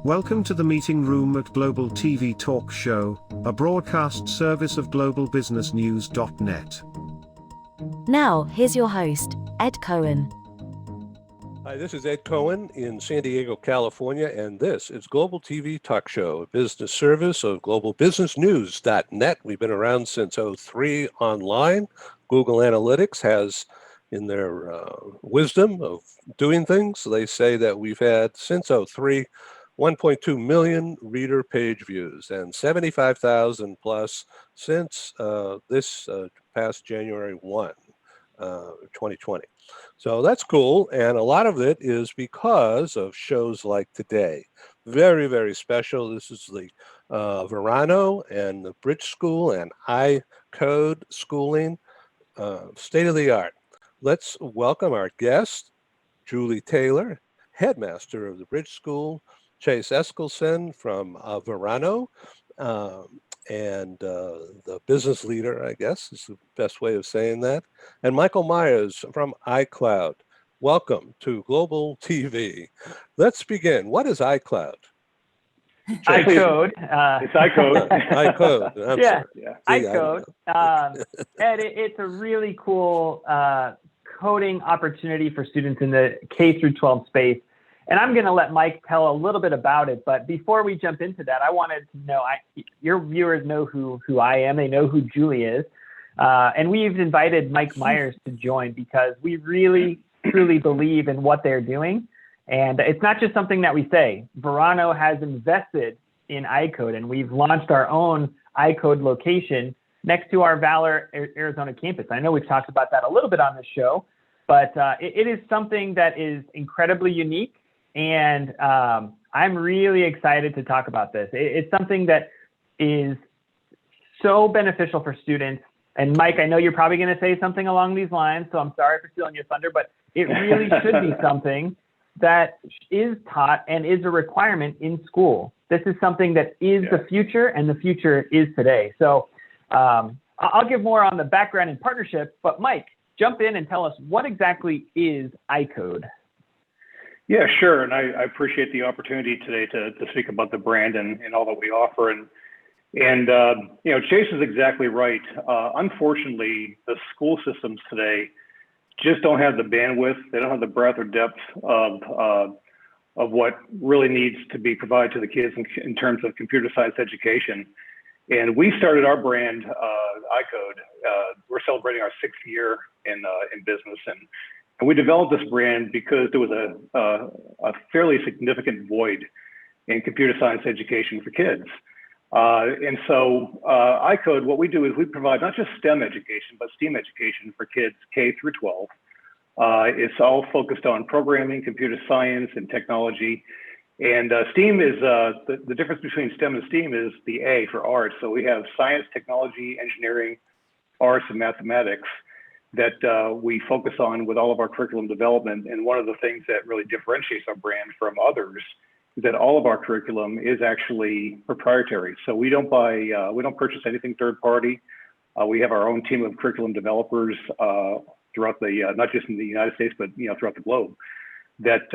Welcome to the meeting room at Global TV Talk Show, a broadcast service of globalbusinessnews.net. Now, here's your host, Ed Cohen. Hi, this is Ed Cohen in San Diego, California, and this is Global TV Talk Show, a business service of globalbusinessnews.net. We've been around since '03 online. Google Analytics has, in their wisdom of doing things, they say that we've had since '03 1.2 million reader page views and 75,000 plus since this past January 1, 2020. So that's cool. And a lot of it is because of shows like today. Very, very special. This is the Verano and the Bridge School and iCode schooling, state of the art. Let's welcome our guest, Julie Taylor, headmaster of the Bridge School, Chase Eskelsen from Verano, and the business leader, I guess, is the best way of saying that, and Michael Myers from iCloud. Welcome to Global TV. Let's begin. What is iCloud? iCode. It's iCode. iCode. I'm sorry. Yeah. iCode. Ed, it's a really cool coding opportunity for students in the K-12 space. And I'm going to let Mike tell a little bit about it. But before we jump into that, I wanted to know, your viewers know who I am. They know who Julie is. And we've invited Mike Myers to join because we really, truly believe in what they're doing. And it's not just something that we say. Verano has invested in iCode, and we've launched our own iCode location next to our Valor, Arizona campus. I know we've talked about that a little bit on this show, but it is something that is incredibly unique. And I'm really excited to talk about this. It's something that is so beneficial for students. And Mike, I know you're probably going to say something along these lines, so I'm sorry for stealing your thunder, but it really should be something that is taught and is a requirement in school. This is something that is the future, and the future is today. So I'll give more on the background and partnership, but Mike, jump in and tell us what exactly is iCode. Yeah, sure. And I appreciate the opportunity today to speak about the brand and all that we offer. And Chase is exactly right. Unfortunately, the school systems today just don't have the bandwidth. They don't have the breadth or depth of what really needs to be provided to the kids in terms of computer science education. And we started our brand, iCode. We're celebrating our 6th year in business, and we developed this brand because there was a fairly significant void in computer science education for kids. And so iCode, what we do is we provide not just STEM education, but STEAM education for kids K through 12. It's all focused on programming, computer science, and technology. And STEAM is, the difference between STEM and STEAM is the A for art. So we have science, technology, engineering, arts, and mathematics that we focus on with all of our curriculum development. And one of the things that really differentiates our brand from others is that all of our curriculum is actually proprietary. So we don't purchase anything third party. We have our own team of curriculum developers throughout the, not just in the United States, but throughout the globe, that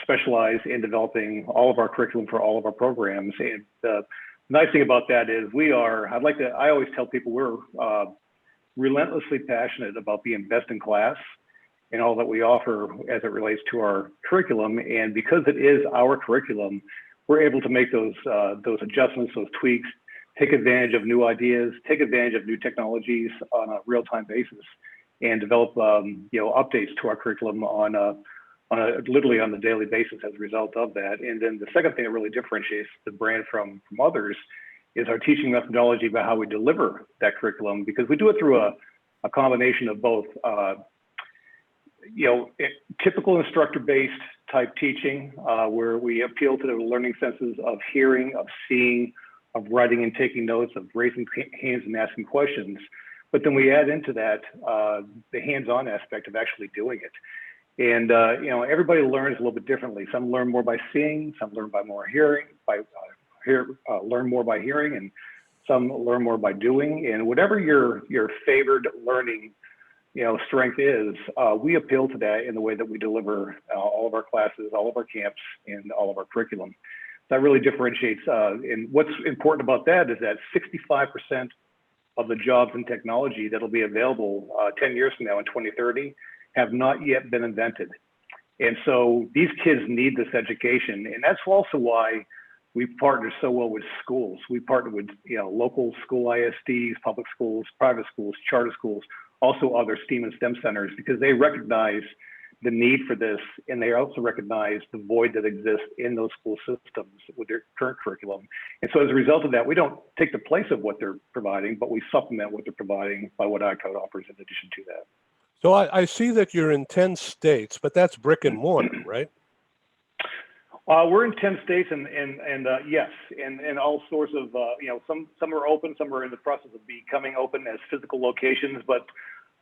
specialize in developing all of our curriculum for all of our programs. And the nice thing about that is I always tell people we're relentlessly passionate about being best in class in all that we offer as it relates to our curriculum. And because it is our curriculum, we're able to make those adjustments, those tweaks, take advantage of new ideas, take advantage of new technologies on a real-time basis, and develop updates to our curriculum literally on the daily basis as a result of that. And then the second thing that really differentiates the brand from others is our teaching methodology about how we deliver that curriculum, because we do it through a combination of both typical instructor-based type teaching, where we appeal to the learning senses of hearing, of seeing, of writing and taking notes, of raising hands and asking questions. But then we add into that the hands-on aspect of actually doing it. And everybody learns a little bit differently. Some learn more by seeing, some learn by more hearing, learn more by hearing, and some learn more by doing. And whatever your favored learning strength is, we appeal to that in the way that we deliver all of our classes, all of our camps, and all of our curriculum. that really differentiates. And what's important about that is that 65% of the jobs in technology that'll be available 10 years from now in 2030 have not yet been invented. And so these kids need this education. And that's also why we partner so well with schools. We partner with local school ISDs, public schools, private schools, charter schools, also other STEAM and STEM centers, because they recognize the need for this, and they also recognize the void that exists in those school systems with their current curriculum. And so as a result of that, we don't take the place of what they're providing, but we supplement what they're providing by what iCode offers in addition to that. So I see that you're in 10 states, but that's brick and mortar, right? We're in 10 states, and yes, and all sorts of, some are open, some are in the process of becoming open as physical locations, but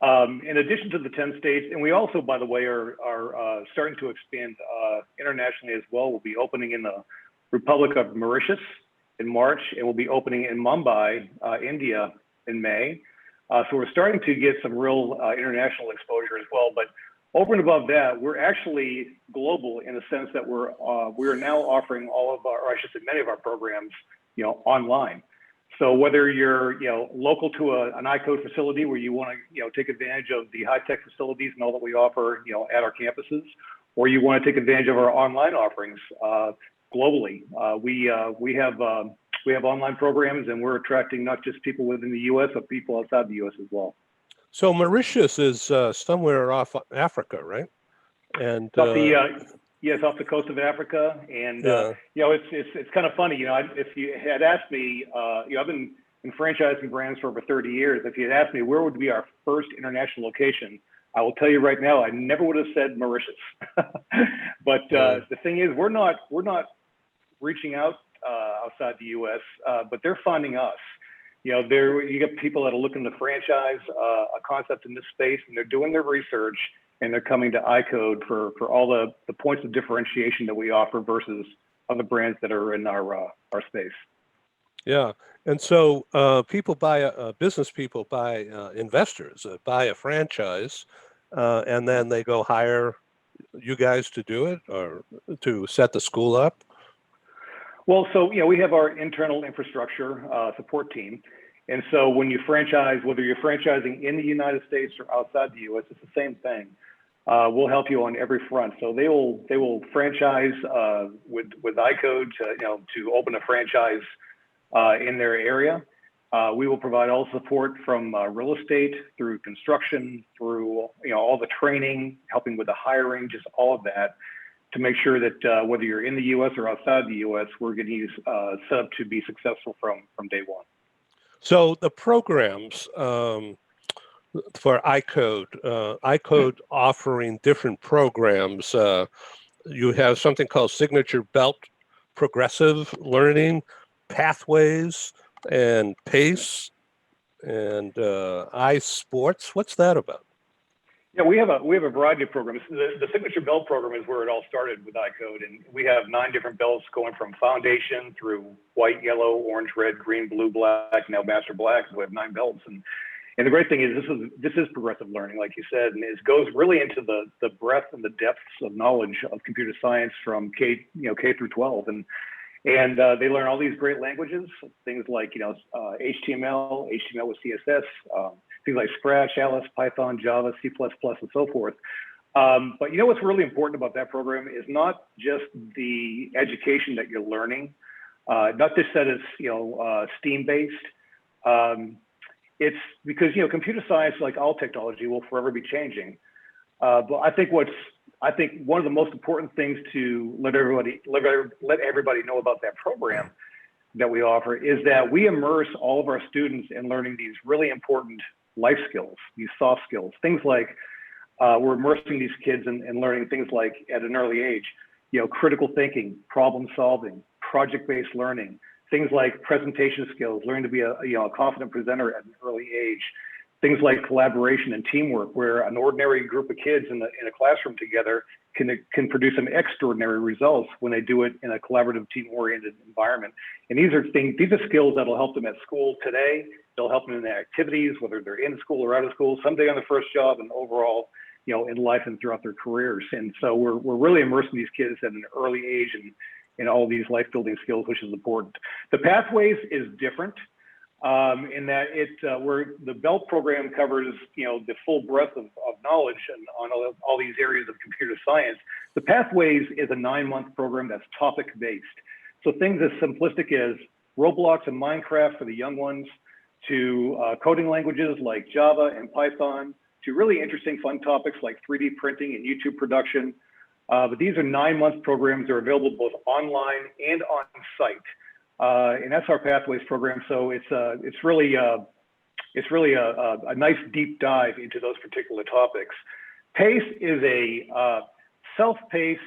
in addition to the 10 states, and we also, by the way, are starting to expand internationally as well. We'll be opening in the Republic of Mauritius in March, and we'll be opening in Mumbai, India in May. So we're starting to get some real international exposure as well. But over and above that, we're actually global in the sense that we are now offering all of our, or I should say many of our programs, online. So whether you're local to an iCode facility where you want to take advantage of the high-tech facilities and all that we offer at our campuses, or you want to take advantage of our online offerings globally, we have online programs, and we're attracting not just people within the U.S. but people outside the U.S. as well. So Mauritius is somewhere off Africa, right? And yes, off the coast of Africa, and it's kind of funny. If you had asked me, I've been in franchising brands for over 30 years. If you had asked me where would be our first international location, I will tell you right now, I never would have said Mauritius. But the thing is, we're not reaching out outside the U.S., but they're finding us. You get people that are looking to franchise a concept in this space, and they're doing their research, and they're coming to iCode for all the points of differentiation that we offer versus other brands that are in our space. Yeah, and so business people buy, investors buy a franchise, and then they go hire you guys to do it or to set the school up. Well, so we have our internal infrastructure support team, and so when you franchise, whether you're franchising in the United States or outside the U.S., it's the same thing. We'll help you on every front. So they will franchise with iCode to open a franchise in their area. We will provide all support from real estate through construction, through all the training, helping with the hiring, just all of that, to make sure that whether you're in the U.S. or outside the U.S., we're getting you set up to be successful from day one. So the programs for iCode offering different programs. You have something called Signature Belt Progressive Learning, Pathways, and PACE, and iSports. What's that about? Yeah, we have a variety of programs. The Signature Belt program is where it all started with iCode, and we have 9 different belts going from foundation through white, yellow, orange, red, green, blue, black, now master black. We have 9 belts, and the great thing is this is progressive learning, like you said, and it goes really into the breadth and the depths of knowledge of computer science from K through 12, and they learn all these great languages, things like HTML with CSS. Things like Scratch, Alice, Python, Java, C++, and so forth. But what's really important about that program is not just the education that you're learning, not just that it's STEAM-based. It's because computer science, like all technology, will forever be changing. But I think one of the most important things to let everybody know about that program that we offer is that we immerse all of our students in learning these really important life skills, these soft skills, things like we're immersing these kids in learning things like at an early age, critical thinking, problem solving, project-based learning, things like presentation skills, learning to be a confident presenter at an early age, things like collaboration and teamwork, where an ordinary group of kids in a classroom together can produce some extraordinary results when they do it in a collaborative, team-oriented environment. And these are skills that'll help them at school today. They'll help them in their activities, whether they're in school or out of school, someday on their first job, and overall, in life and throughout their careers. And so we're really immersing these kids at an early age in all these life building skills, which is important. The pathways is different in that where the BELT program covers, the full breadth of knowledge and on all these areas of computer science. The pathways is a 9-month program that's topic based. So things as simplistic as Roblox and Minecraft for the young ones, to coding languages like Java and Python, to really interesting fun topics like 3D printing and YouTube production. But these are 9-month programs. They're available both online and on site. And that's our Pathways program. So it's really a nice deep dive into those particular topics. PACE is a self-paced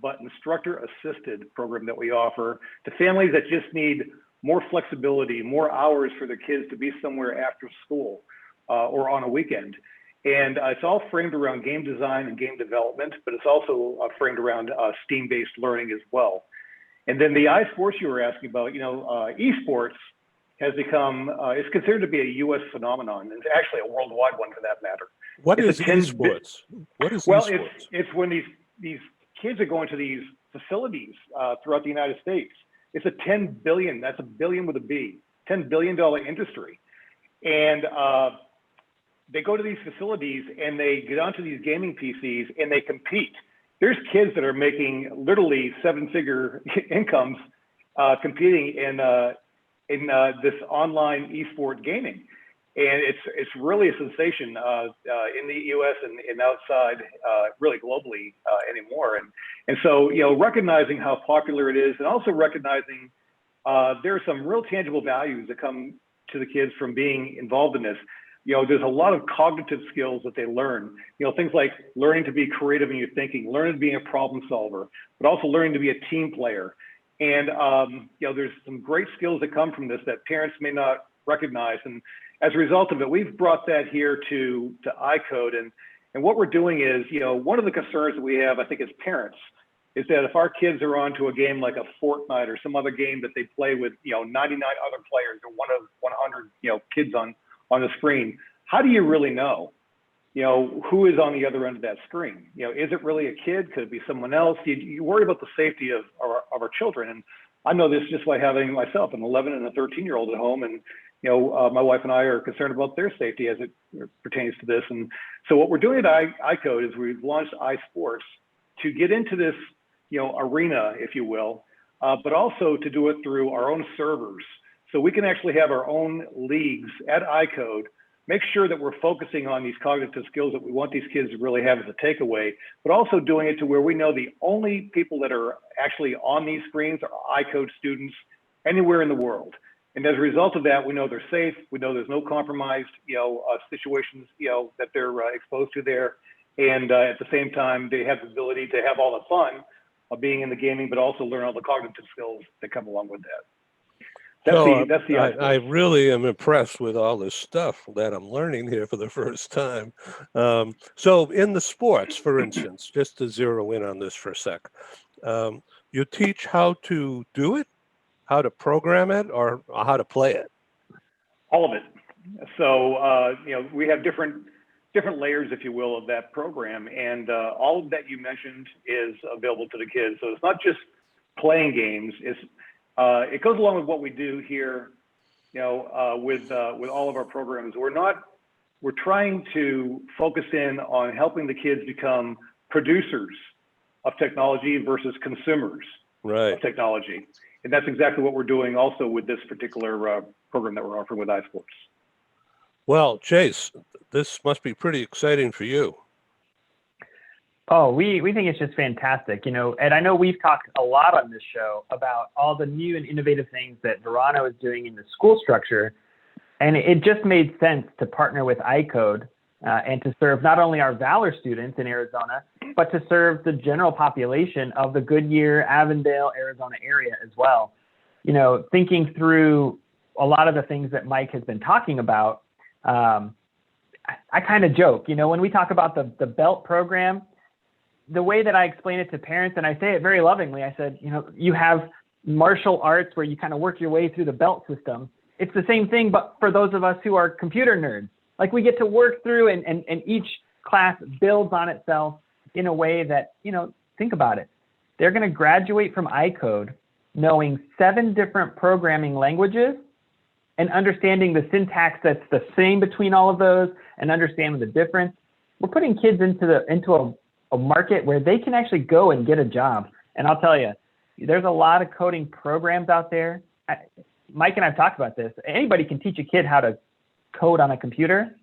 but instructor-assisted program that we offer to families that just need more flexibility, more hours for their kids to be somewhere after school or on a weekend. And it's all framed around game design and game development, but it's also framed around STEAM-based learning as well. And then the iSports you were asking about, esports has become, it's considered to be a U.S. phenomenon, and it's actually a worldwide one for that matter. What is esports? What is well, esports? It's when these kids are going to these facilities throughout the United States. It's a $10 billion, that's a billion with a B, $10 billion industry. And they go to these facilities and they get onto these gaming PCs and they compete. There's kids that are making literally 7-figure incomes competing in this online esport gaming. And it's really a sensation in the US and outside, really globally anymore. And so, recognizing how popular it is and also recognizing there are some real tangible values that come to the kids from being involved in this. There's a lot of cognitive skills that they learn, things like learning to be creative in your thinking, learning to be a problem solver, but also learning to be a team player. And, there's some great skills that come from this that parents may not recognize. And as a result of it, we've brought that here to iCode. And what we're doing is, one of the concerns that we have, I think, as parents, is that if our kids are onto a game like a Fortnite or some other game that they play with, 99 other players or one of 100, kids on the screen, how do you really know, who is on the other end of that screen? Is it really a kid? Could it be someone else? You worry about the safety of our children. And I know this just by having myself an 11 and a 13-year-old at home. And, my wife and I are concerned about their safety as it pertains to this. And so what we're doing at iCode is we've launched iSports to get into this, arena, if you will, but also to do it through our own servers. So we can actually have our own leagues at iCode, make sure that we're focusing on these cognitive skills that we want these kids to really have as a takeaway, but also doing it to where we know the only people that are actually on these screens are iCode students anywhere in the world. And as a result of that, we know they're safe. We know there's no compromised, situations, that they're exposed to there. And at the same time, they have the ability to have all the fun of being in the gaming, but also learn all the cognitive skills that come along with that. That's the I really am impressed with all this stuff that I'm learning here for the first time. So in the sports, for instance, just to zero in on this for a sec, you teach how to do it, how to program it, or how to play it? All of it. So, we have different layers, if you will, of that program. And all of that you mentioned is available to the kids. So it's not just playing games. It goes along with what we do here, with all of our programs. We're trying to focus in on helping the kids become producers of technology versus consumers of technology. And that's exactly what we're doing also with this particular program that we're offering with iSports. Well, Chase, this must be pretty exciting for you. Oh, we think it's just fantastic, and I know we've talked a lot on this show about all the new and innovative things that Verano is doing in the school structure. And it just made sense to partner with iCode and to serve not only our Valor students in Arizona, but to serve the general population of the Goodyear, Avondale, Arizona area as well. Thinking through a lot of the things that Mike has been talking about, I kind of joke, when we talk about the BELT program, the way that I explain it to parents, and I say it very lovingly, I said, you have martial arts where you kind of work your way through the BELT system. It's the same thing, but for those of us who are computer nerds, like we get to work through and each class builds on itself in a way that, think about it. they're going to graduate from iCode knowing 7 different programming languages and understanding the syntax that's the same between all of those and understanding the difference. We're putting kids into a market where they can actually go and get a job. And I'll tell you, there's a lot of coding programs out there. Mike and I've talked about this. Anybody can teach a kid how to code on a computer,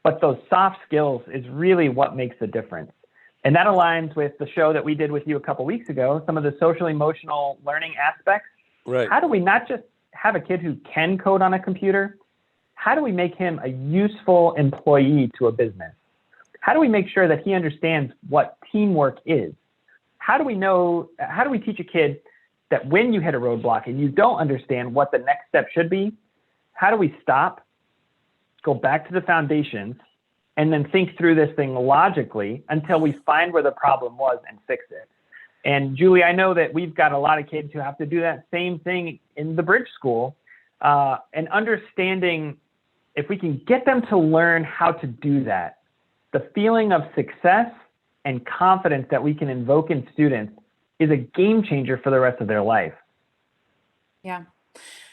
but those soft skills is really what makes the difference. And that aligns with the show that we did with you a couple weeks ago, some of the social emotional learning aspects. Right. How do we not just have a kid who can code on a computer? How do we make him a useful employee to a business? How do we make sure that he understands what teamwork is? How do we teach a kid that when you hit a roadblock and you don't understand what the next step should be, how do we stop, go back to the foundations, and then think through this thing logically until we find where the problem was and fix it? And Julie, I know that we've got a lot of kids who have to do that same thing in the bridge school, and understanding if we can get them to learn how to do that, the feeling of success and confidence that we can invoke in students is a game changer for the rest of their life. Yeah.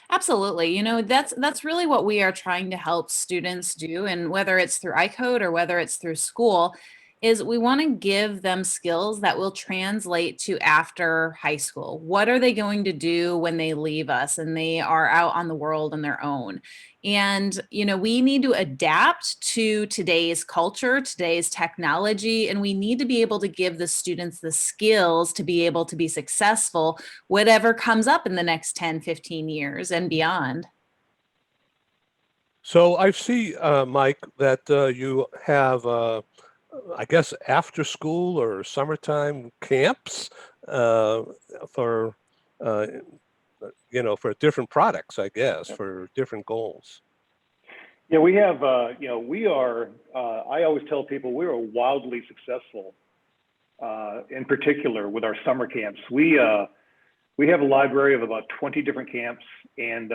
Absolutely. You know, that's really what we are trying to help students do. And whether it's through iCode or whether it's through school, is we want to give them skills that will translate to after high school. What are they going to do when they leave us and they are out on the world on their own? And, you know, we need to adapt to today's culture, today's technology, and we need to be able to give the students the skills to be able to be successful, whatever comes up in the next 10, 15 years and beyond. So I see, Mike, that you have, I guess, after school or summertime camps for, for different products, I guess, for different goals. Yeah, we have, we are, I always tell people we are wildly successful, in particular with our summer camps. We have a library of about 20 different camps, and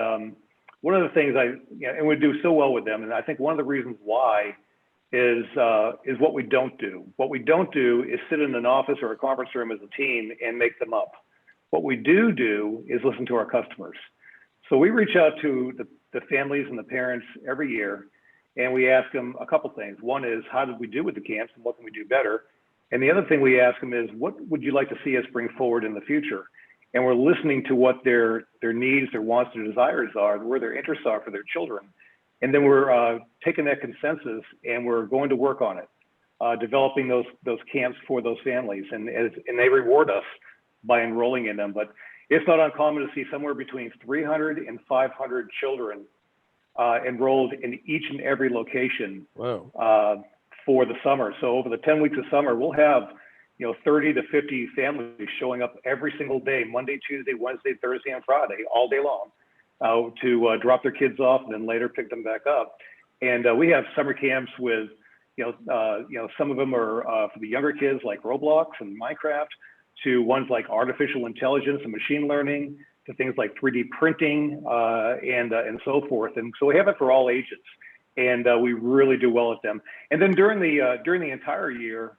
one of the things and we do so well with them, and I think one of the reasons why is what we don't do. What we don't do is sit in an office or a conference room as a team and make them up. What we do is listen to our customers. So we reach out to the families and the parents every year, and we ask them a couple things. One is, how did we do with the camps and what can we do better? And the other thing we ask them is, what would you like to see us bring forward in the future? And we're listening to what their needs, their wants, their desires are, where their interests are for their children. And then we're taking that consensus and we're going to work on it, developing those camps for those families. And they reward us by enrolling in them. But it's not uncommon to see somewhere between 300 and 500 children enrolled in each and every location. Wow. For the summer. So over the 10 weeks of summer, we'll have 30 to 50 families showing up every single day, Monday, Tuesday, Wednesday, Thursday, and Friday, all day long, to drop their kids off and then later pick them back up. And we have summer camps with, some of them are for the younger kids like Roblox and Minecraft, to ones like artificial intelligence and machine learning, to things like 3D printing and so forth. And so we have it for all ages, and we really do well at them. And then during the entire year,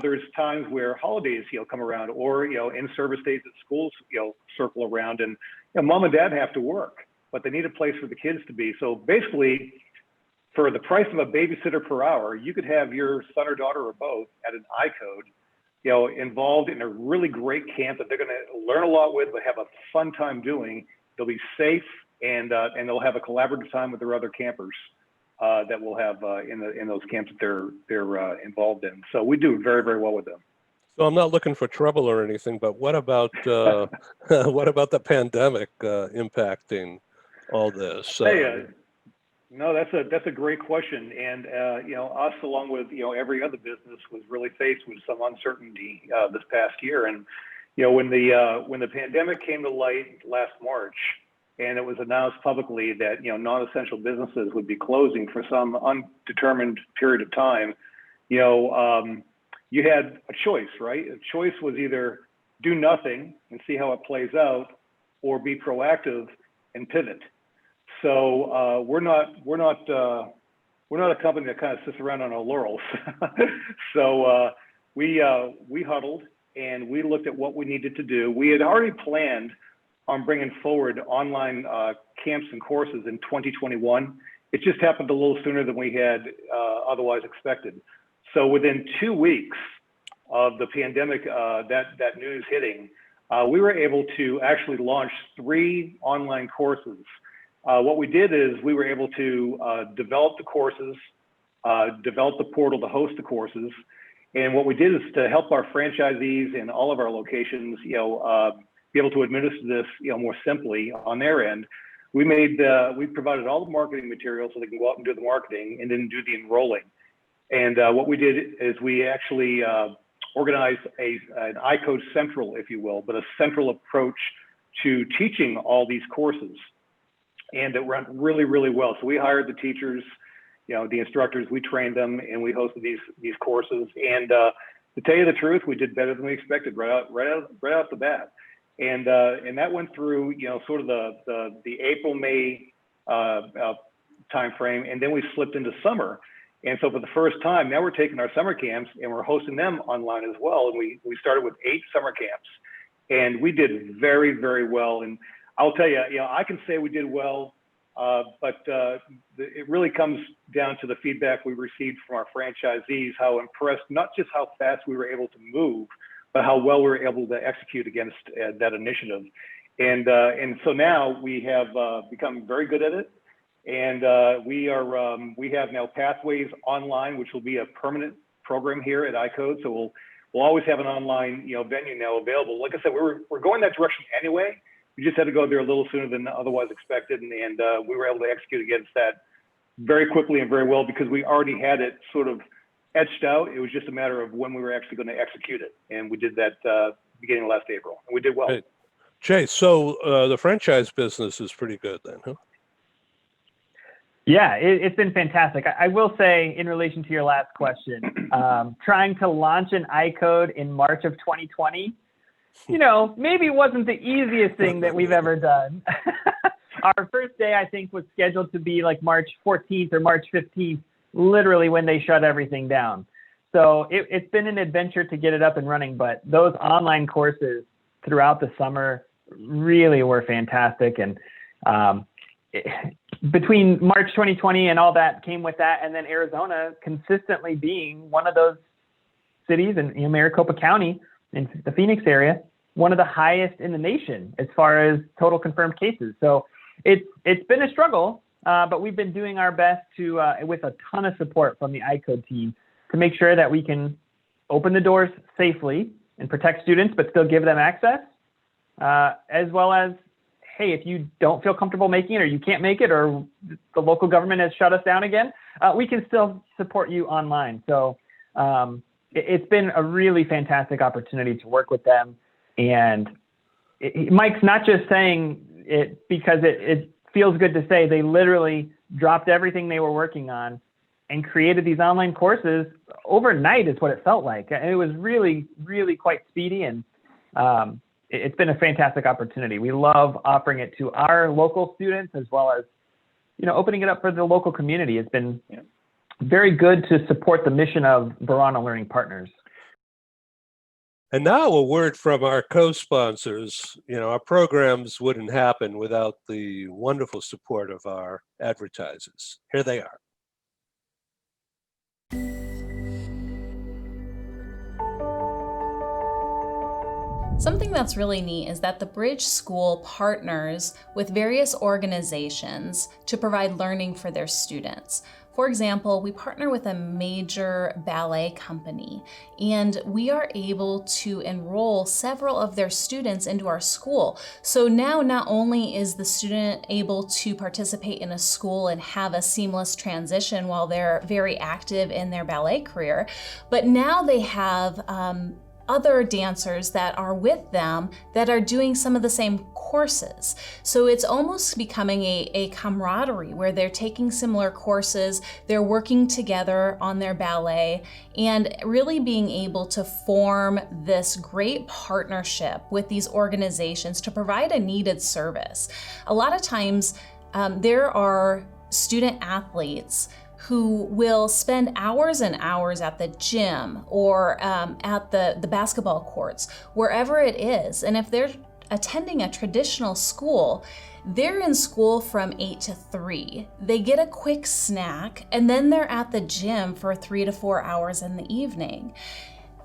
there's times where holidays, come around, or, in-service days at schools, circle around, and mom and dad have to work, but they need a place for the kids to be. So basically, for the price of a babysitter per hour, you could have your son or daughter or both at an iCode, involved in a really great camp that they're going to learn a lot with, but have a fun time doing. They'll be safe, and they'll have a collaborative time with their other campers that we'll have in those camps that they're involved in. So we do very, very well with them. So I'm not looking for trouble or anything, but what about what about the pandemic impacting all this? No, that's a great question. And us, along with every other business, was really faced with some uncertainty this past year. And when the pandemic came to light last March, and it was announced publicly that non-essential businesses would be closing for some undetermined period of time, you had a choice, right? A choice was either do nothing and see how it plays out, or be proactive and pivot. So we're not a company that kind of sits around on our laurels. So we huddled, and we looked at what we needed to do. We had already planned on bringing forward online camps and courses in 2021. It just happened a little sooner than we had otherwise expected. So within 2 weeks of the pandemic, that news hitting, we were able to actually launch 3 online courses. What we did is we were able to develop the courses, develop the portal to host the courses. And what we did is to help our franchisees in all of our locations, be able to administer this, more simply on their end. We provided all the marketing materials so they can go out and do the marketing and then do the enrolling. And what we did is we actually organized an iCode central, if you will, but a central approach to teaching all these courses. And it went really, really well. So we hired the teachers, the instructors, we trained them, and we hosted these courses. And to tell you the truth, we did better than we expected right out the bat. And that went through, sort of the April, May timeframe, and then we slipped into summer. And so for the first time, now we're taking our summer camps and we're hosting them online as well. And we started with 8 summer camps, and we did very, very well. And I'll tell you, I can say we did well, but it really comes down to the feedback we received from our franchisees, how impressed, not just how fast we were able to move, but how well we were able to execute against that initiative. And so now we have become very good at it. And we have now Pathways Online, which will be a permanent program here at iCode. So we'll always have an online venue now available. Like I said, we're going that direction anyway. We just had to go there a little sooner than otherwise expected, and we were able to execute against that very quickly and very well because we already had it sort of etched out. It was just a matter of when we were actually going to execute it, and we did that beginning of last April, and we did well. Hey, Jay, so the franchise business is pretty good then, huh? Yeah, it's been fantastic. I will say, in relation to your last question, trying to launch an iCode in March of 2020, maybe wasn't the easiest thing that we've ever done. Our first day, I think, was scheduled to be like March 14th or March 15th, literally when they shut everything down. So it's been an adventure to get it up and running, but those online courses throughout the summer really were fantastic. And between March 2020 and all that came with that, and then Arizona consistently being one of those cities in Maricopa County, in the Phoenix area, one of the highest in the nation as far as total confirmed cases. So it's been a struggle, but we've been doing our best to, with a ton of support from the iCode team, to make sure that we can open the doors safely and protect students, but still give them access, as well as, hey, if you don't feel comfortable making it, or you can't make it, or the local government has shut us down again, we can still support you online. So it's been a really fantastic opportunity to work with them. And Mike's not just saying it because it feels good to say. They literally dropped everything they were working on and created these online courses overnight is what it felt like. And it was really, really quite speedy. And it's been a fantastic opportunity. We love offering it to our local students as well as, opening it up for the local community. It's been very good to support the mission of Verana Learning Partners. And now a word from our co-sponsors. Our programs wouldn't happen without the wonderful support of our advertisers. Here they are. Something that's really neat is that the Bridge School partners with various organizations to provide learning for their students. For example, we partner with a major ballet company, and we are able to enroll several of their students into our school. So now not only is the student able to participate in a school and have a seamless transition while they're very active in their ballet career, but now they have other dancers that are with them that are doing some of the same courses. So it's almost becoming a camaraderie where they're taking similar courses, they're working together on their ballet, and really being able to form this great partnership with these organizations to provide a needed service. A lot of times there are student athletes who will spend hours and hours at the gym or at the basketball courts, wherever it is. And if they're attending a traditional school, they're in school from 8 to 3. They get a quick snack, and then they're at the gym for 3 to 4 hours in the evening.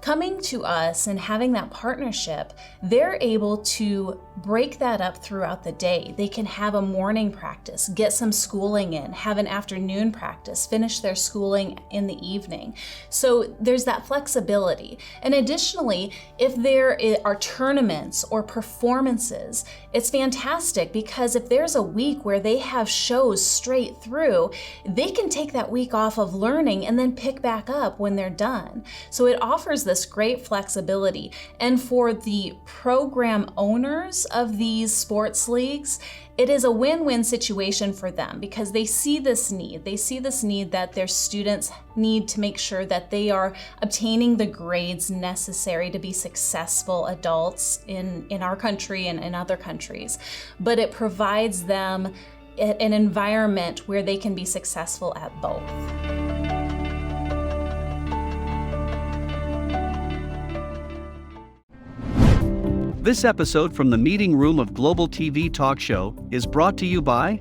Coming to us and having that partnership, they're able to break that up throughout the day. They can have a morning practice, get some schooling in, have an afternoon practice, finish their schooling in the evening. So there's that flexibility. And additionally, if there are tournaments or performances, it's fantastic because if there's a week where they have shows straight through, they can take that week off of learning and then pick back up when they're done. So it offers this great flexibility. And for the program owners of these sports leagues, it is a win-win situation for them because they see this need. They see this need that their students need to make sure that they are obtaining the grades necessary to be successful adults in our country and in other countries. But it provides them an environment where they can be successful at both. This episode from the meeting room of Global TV Talk Show is brought to you by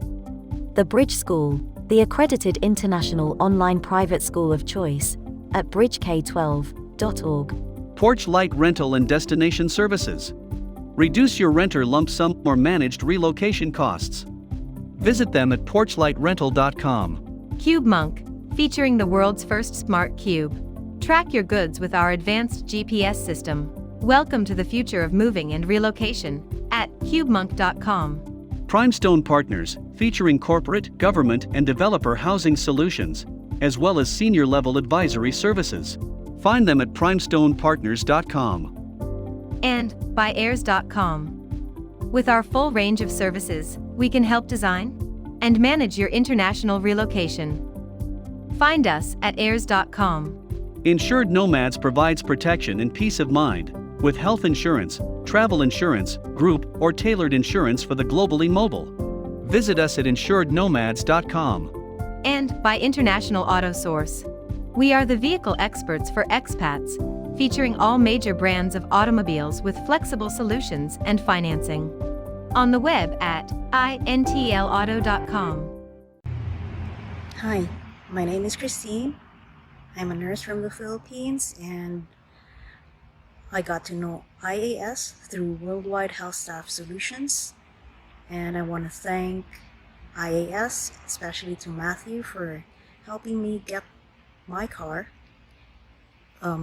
The Bridge School, the accredited international online private school of choice at bridgek12.org. Porch Light Rental and Destination Services. Reduce your renter lump sum or managed relocation costs. Visit them at porchlightrental.com. Cube Monk, featuring the world's first smart cube. Track your goods with our advanced GPS system. Welcome to the future of moving and relocation at cubemonk.com. Primestone Partners, featuring corporate, government, and developer housing solutions, as well as senior-level advisory services. Find them at primestonepartners.com. And by airs.com. With our full range of services, we can help design and manage your international relocation. Find us at airs.com. Insured Nomads provides protection and peace of mind with health insurance, travel insurance, group, or tailored insurance for the globally mobile. Visit us at insurednomads.com. And by International Auto Source. We are the vehicle experts for expats, featuring all major brands of automobiles with flexible solutions and financing. On the web at intlauto.com. Hi, my name is Christine. I'm a nurse from the Philippines, and I got to know IAS through Worldwide Health Staff Solutions. And I want to thank IAS, especially to Matthew, for helping me get my car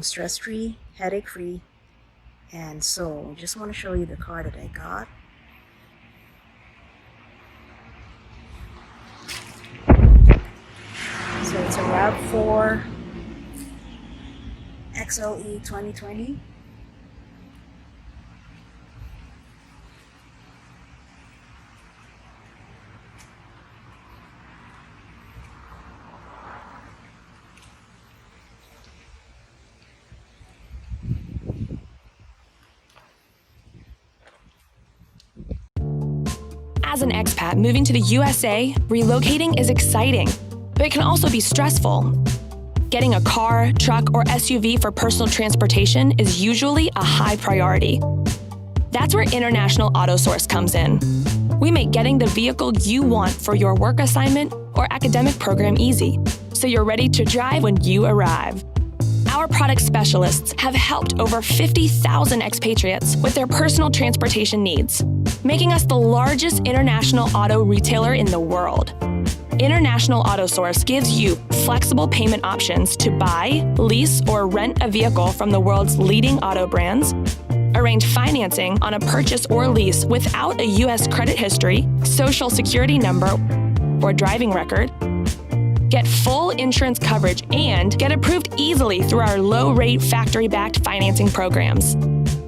stress-free, headache-free. And so I just want to show you the car that I got. So it's a RAV4 XLE 2020. As an expat moving to the USA, relocating is exciting, but it can also be stressful. Getting a car, truck, or SUV for personal transportation is usually a high priority. That's where International Auto Source comes in. We make getting the vehicle you want for your work assignment or academic program easy, so you're ready to drive when you arrive. Our product specialists have helped over 50,000 expatriates with their personal transportation needs, making us the largest international auto retailer in the world. International Auto Source gives you flexible payment options to buy, lease, or rent a vehicle from the world's leading auto brands, arrange financing on a purchase or lease without a U.S. credit history, social security number, or driving record, get full insurance coverage, and get approved easily through our low-rate factory-backed financing programs.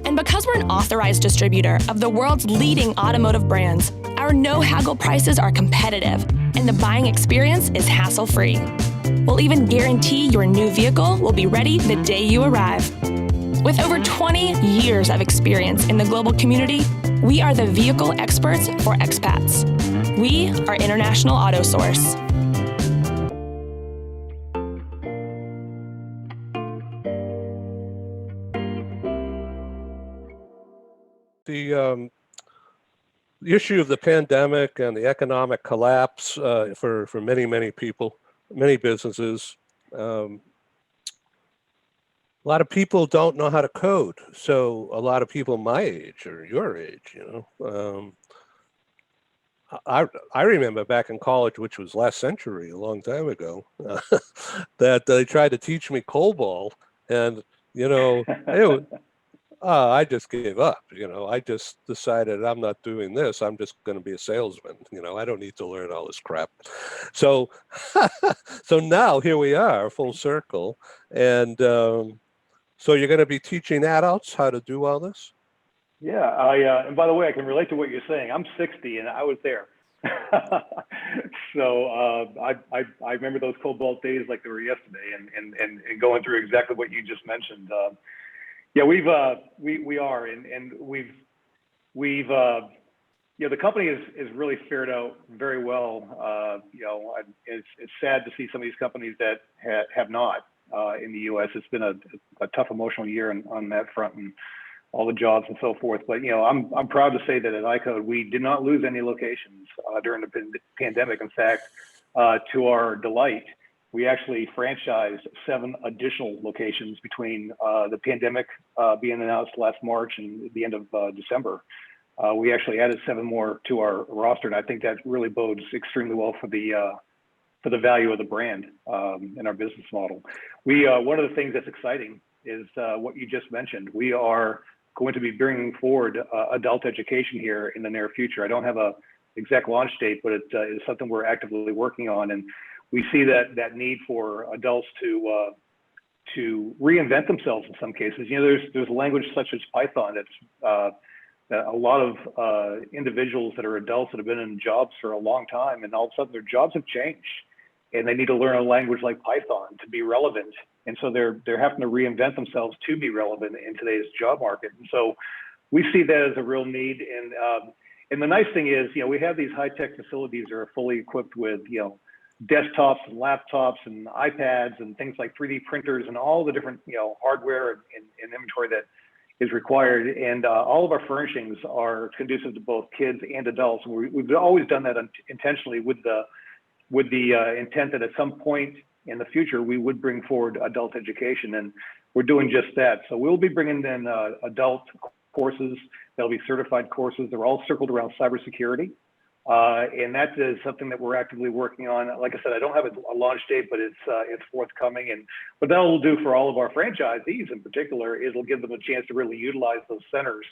And because we're an authorized distributor of the world's leading automotive brands, our no-haggle prices are competitive, and the buying experience is hassle-free. We'll even guarantee your new vehicle will be ready the day you arrive. With over 20 years of experience in the global community, we are the vehicle experts for expats. We are International Auto Source. the issue of the pandemic and the economic collapse for many people, many businesses. A lot of people don't know how to code. So a lot of people my age or your age, I remember back in college, which was last century, a long time ago, that they tried to teach me COBOL, and I just gave up. I just decided I'm not doing this. I'm just going to be a salesman. I don't need to learn all this crap. So, so now here we are, full circle, and so you're going to be teaching adults how to do all this? Yeah, and by the way, I can relate to what you're saying. I'm 60 and I was there. So I remember those COBOL days like they were yesterday, and going through exactly what you just mentioned. Yeah, we are, and we've the company is really fared out very well. It's sad to see some of these companies that have not in the U.S. It's been a tough emotional year on that front, and all the jobs and so forth. But I'm proud to say that at iCode we did not lose any locations during the pandemic. In fact, to our delight, we actually franchised 7 additional locations between the pandemic being announced last March and the end of December. We actually added 7 more to our roster, and I think that really bodes extremely well for the value of the brand and our business model. One of the things that's exciting is what you just mentioned. We are going to be bringing forward adult education here in the near future. I don't have a exact launch date, but it is something we're actively working on, and we see that need for adults to reinvent themselves in some cases. There's language such as Python that's that a lot of individuals that are adults that have been in jobs for a long time, and all of a sudden their jobs have changed, and they need to learn a language like Python to be relevant. And so they're having to reinvent themselves to be relevant in today's job market. And so we see that as a real need. And the nice thing is, we have these high-tech facilities that are fully equipped with, desktops and laptops and iPads and things like 3D printers and all the different, hardware and inventory that is required. And all of our furnishings are conducive to both kids and adults. And we've always done that intentionally with the intent that at some point in the future, we would bring forward adult education, and we're doing just that. So we'll be bringing in adult courses. They'll be certified courses. They're all circled around cybersecurity. And that is something that we're actively working on. Like I said, I don't have a launch date, but it's forthcoming. And what that will do for all of our franchisees in particular is it'll give them a chance to really utilize those centers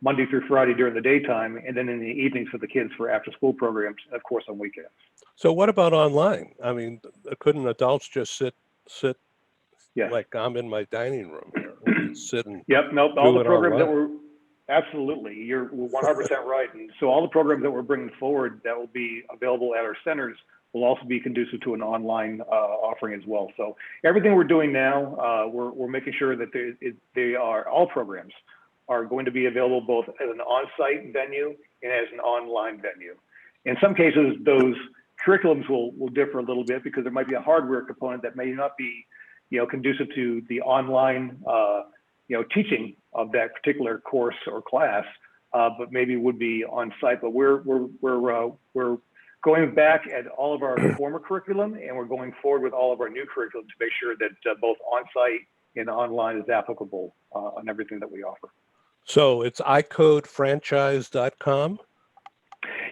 Monday through Friday during the daytime, and then in the evenings for the kids for after school programs, of course, on weekends. So what about online? I mean, couldn't adults just sit like I'm in my dining room here, sit and all the programs that we're absolutely, you're 100% right. And so all the programs that we're bringing forward that will be available at our centers will also be conducive to an online offering as well. So everything we're doing now, we're making sure that all programs are going to be available both as an on-site venue and as an online venue. In some cases, those curriculums will differ a little bit because there might be a hardware component that may not be, conducive to the online, teaching of that particular course or class, but maybe would be on site. But we're going back at all of our former curriculum, and we're going forward with all of our new curriculum to make sure that both on-site and online is applicable on everything that we offer. So it's icodefranchise.com?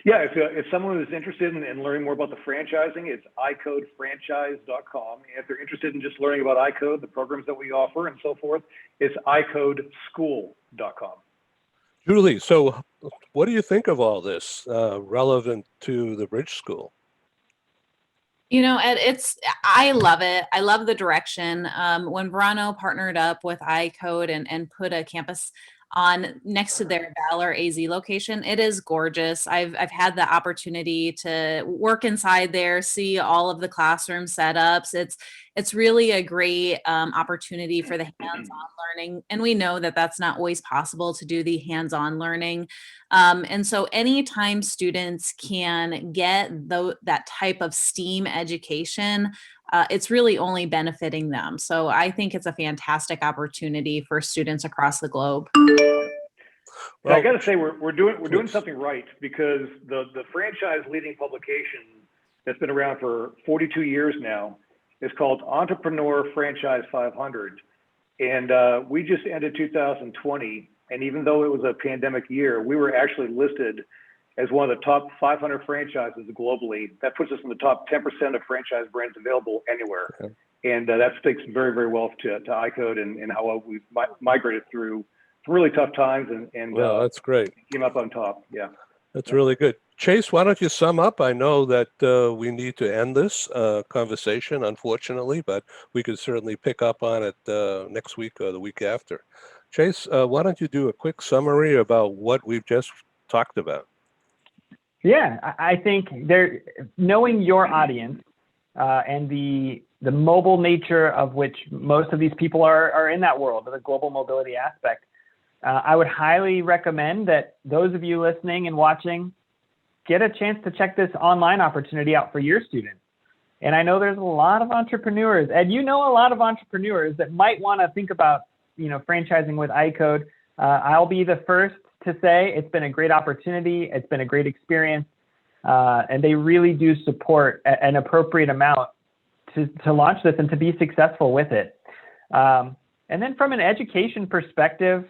Yeah, if someone is interested in learning more about the franchising, it's icodefranchise.com. And if they're interested in just learning about iCode, the programs that we offer and so forth, it's icodeschool.com. Julie, so what do you think of all this relevant to the Bridge School? Ed, I love it. I love the direction. When Verano partnered up with iCode and put a campus on next to their Valor AZ location, it is gorgeous. I've had the opportunity to work inside there, see all of the classroom setups. It's really a great opportunity for the hands-on learning, and we know that that's not always possible to do the hands-on learning. And so anytime students can get that type of STEAM education, it's really only benefiting them. So I think it's a fantastic opportunity for students across the globe. I got to say we're doing something right, because the franchise leading publication that's been around for 42 years now is called Entrepreneur Franchise 500, and we just ended 2020, and even though it was a pandemic year, we were actually listed as one of the top 500 franchises globally. That puts us in the top 10% of franchise brands available anywhere. Okay. And that speaks very, very well to iCode and how we've migrated through really tough times and well, that's great. Came up on top. Yeah. That's really good. Chase, why don't you sum up? I know that we need to end this conversation, unfortunately, but we could certainly pick up on it next week or the week after. Chase, why don't you do a quick summary about what we've just talked about? Yeah, I think knowing your audience and the mobile nature of which most of these people are in that world, the global mobility aspect, I would highly recommend that those of you listening and watching get a chance to check this online opportunity out for your students. And I know there's a lot of entrepreneurs, and you know a lot of entrepreneurs that might want to think about, franchising with iCode. I'll be the first to say it's been a great opportunity. It's been a great experience. And they really do support an appropriate amount to launch this and to be successful with it. And then from an education perspective,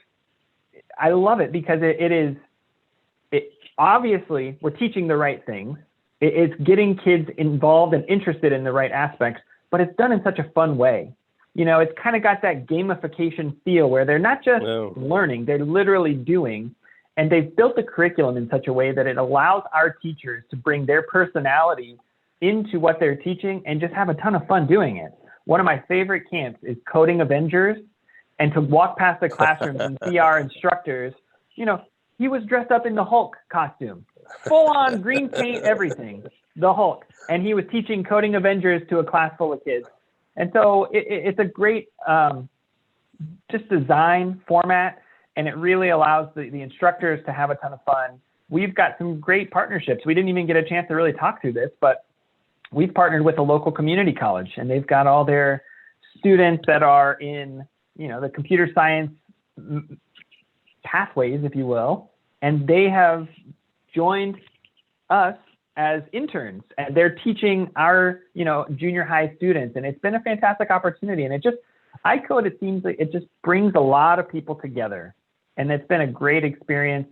I love it because obviously we're teaching the right things. It's getting kids involved and interested in the right aspects, but it's done in such a fun way. It's kind of got that gamification feel where they're not just learning, they're literally doing. And they've built the curriculum in such a way that it allows our teachers to bring their personality into what they're teaching and just have a ton of fun doing it. One of my favorite camps is coding Avengers, and to walk past the classrooms and see our instructors, he was dressed up in the Hulk costume, full on green paint, everything, the Hulk. And he was teaching coding Avengers to a class full of kids. And so it's a great just design format. And it really allows the instructors to have a ton of fun. We've got some great partnerships. We didn't even get a chance to really talk through this, but we've partnered with a local community college, and they've got all their students that are in, the computer science pathways, if you will, and they have joined us as interns, and they're teaching our, junior high students, and it's been a fantastic opportunity. And iCode, it seems like it just brings a lot of people together. And it's been a great experience.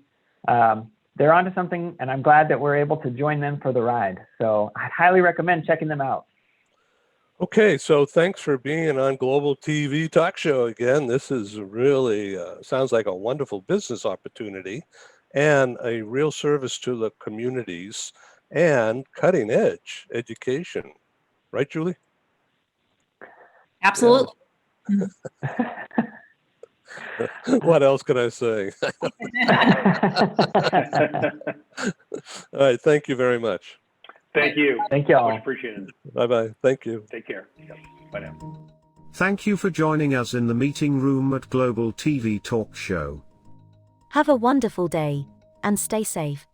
They're onto something, and I'm glad that we're able to join them for the ride. So I'd highly recommend checking them out. Okay, so thanks for being on Global TV Talk Show again. This is really, sounds like a wonderful business opportunity and a real service to the communities and cutting edge education. Right, Julie? Absolutely. Yeah. What else can I say? All right. Thank you very much. Thank you. Thank you all. Much appreciated. Bye-bye. Thank you. Take care. Yep. Bye now. Thank you for joining us in the meeting room at Global TV Talk Show. Have a wonderful day and stay safe.